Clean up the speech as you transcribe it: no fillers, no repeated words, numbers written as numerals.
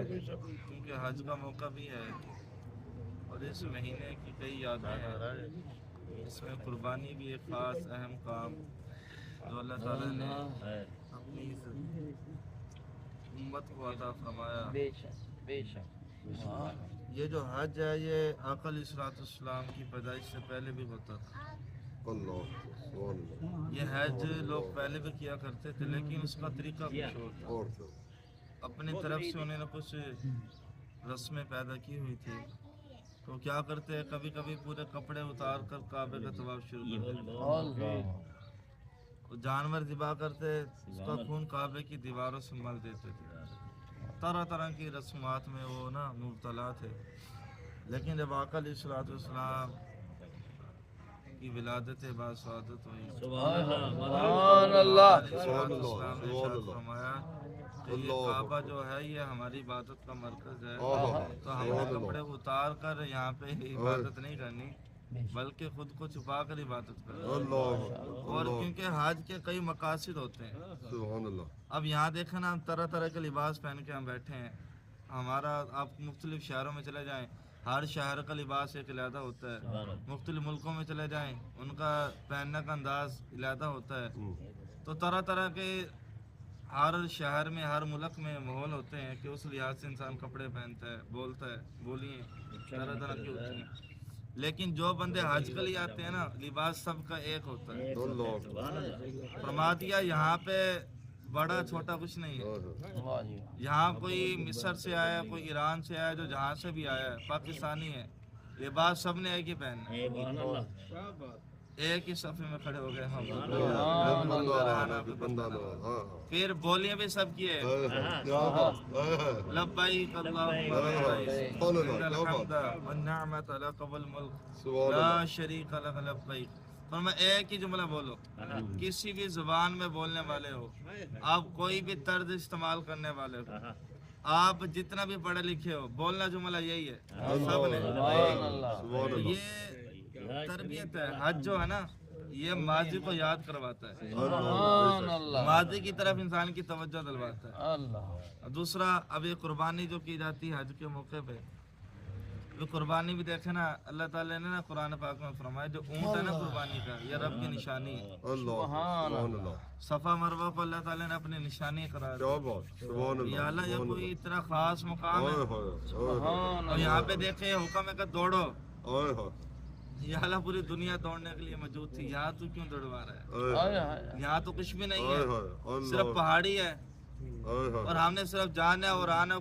کیونکہ حج کا موقع بھی ہے اور اس مہینے کی کئی یادیں ہیں. اس میں قربانی بھی ایک خاص اہم کام جو اللہ تعالیٰ نے اپنی امت کو عطا فرمایا. بے شک یہ جو حج ہے یہ آقا علیہ الصلوۃ والسلام کی پیدائش سے پہلے بھی ہوتا تھا. یہ حج لوگ پہلے بھی کیا کرتے تھے لیکن اس کا طریقہ کچھ اور تھا. اپنی طرف سے انہوں نے کچھ رسمیں پیدا کی ہوئی تھی. تو کیا کرتے ہیں کبھی کبھی پورے کپڑے اتار کر کعبے کا طواف شروع کرتے. جانور ذبح کرتے اس کا خون کعبے کی دیواروں سے مل دیتے تھے. طرح طرح کی رسومات میں وہ نا مبتلا تھے. لیکن جب آقا علیہ الصلوۃ والسلام کی ولادت باسعادت ہوئی سبحان اللہ السلام نے ارشاد فرمایا کہ یہ کعبہ جو ہے یہ ہماری عبادت کا مرکز ہے. تو ہم نے کپڑے اتار کر یہاں پہ عبادت نہیں کرنی بلکہ خود کو چھپا کر عبادت کرنی. اور کیونکہ حج کے کئی مقاصد ہوتے ہیں. اب یہاں دیکھیں نا ہم طرح طرح کے لباس پہن کے ہم بیٹھے ہیں. ہمارا آپ مختلف شہروں میں چلے جائیں ہر شہر کا لباس ایک علیحدہ ہوتا ہے. مختلف ملکوں میں چلے جائیں ان کا پہننے کا انداز علیحدہ ہوتا ہے. تو طرح طرح کے ہر شہر میں ہر ملک میں ماحول ہوتے ہیں کہ اس لحاظ سے انسان کپڑے پہنتا ہے بولتا ہے بولیے طرح طرح کی ہوتی ہیں. لیکن جو بندے حج کے لیے آتے ہیں نا لباس سب کا ایک ہوتا ہے. فرما دیا یہاں پہ بڑا چھوٹا کچھ نہیں ہے. یہاں کوئی مصر سے آیا کوئی ایران سے آیا جو جہاں سے بھی آیا ہے پاکستانی ہے لباس سب نے ایک ہی پہنا. ایک ہی صفحے میں کھڑے ہو گئے ہم پھر بولیاں بھی سب کی ہے لبیک اللہم الحمد والنعمت لک والملک لا شریک لک لبیک. فرمایا ایک ہی جملہ بولو. کسی بھی زبان میں بولنے والے ہو آپ کوئی بھی طرز استعمال کرنے والے ہو آپ جتنا بھی پڑھے لکھے ہو بولنا جملہ یہی ہے سب نے. یہ تربیت ہے. حج جو ہے نا یہ ماضی کو یاد کرواتا ہے ماضی کی طرف انسان کی توجہ دلواتا ہے. دوسرا اب یہ قربانی جو کی جاتی ہے حج کے موقع پہ یہ قربانی بھی دیکھیں نا اللہ تعالیٰ نے نا قرآن پاک میں فرمایا جو اونٹ ہے نا قربانی کا یہ رب کی نشانی ہے. صفا مروہ کو اللہ تعالیٰ نے اپنی نشانی قرار دی. یہ اللہ یہ کوئی اتنا خاص مقام ہے. اور یہاں پہ دیکھیں حکم ہے کہ دوڑو. یہ اللہ پوری دنیا دوڑنے کے لیے موجود تھی. یہاں تو کیوں دوڑوا رہا ہے؟ یہاں تو کچھ بھی نہیں ہے صرف پہاڑی ہے اور ہم نے صرف جانا ہے اور آنا.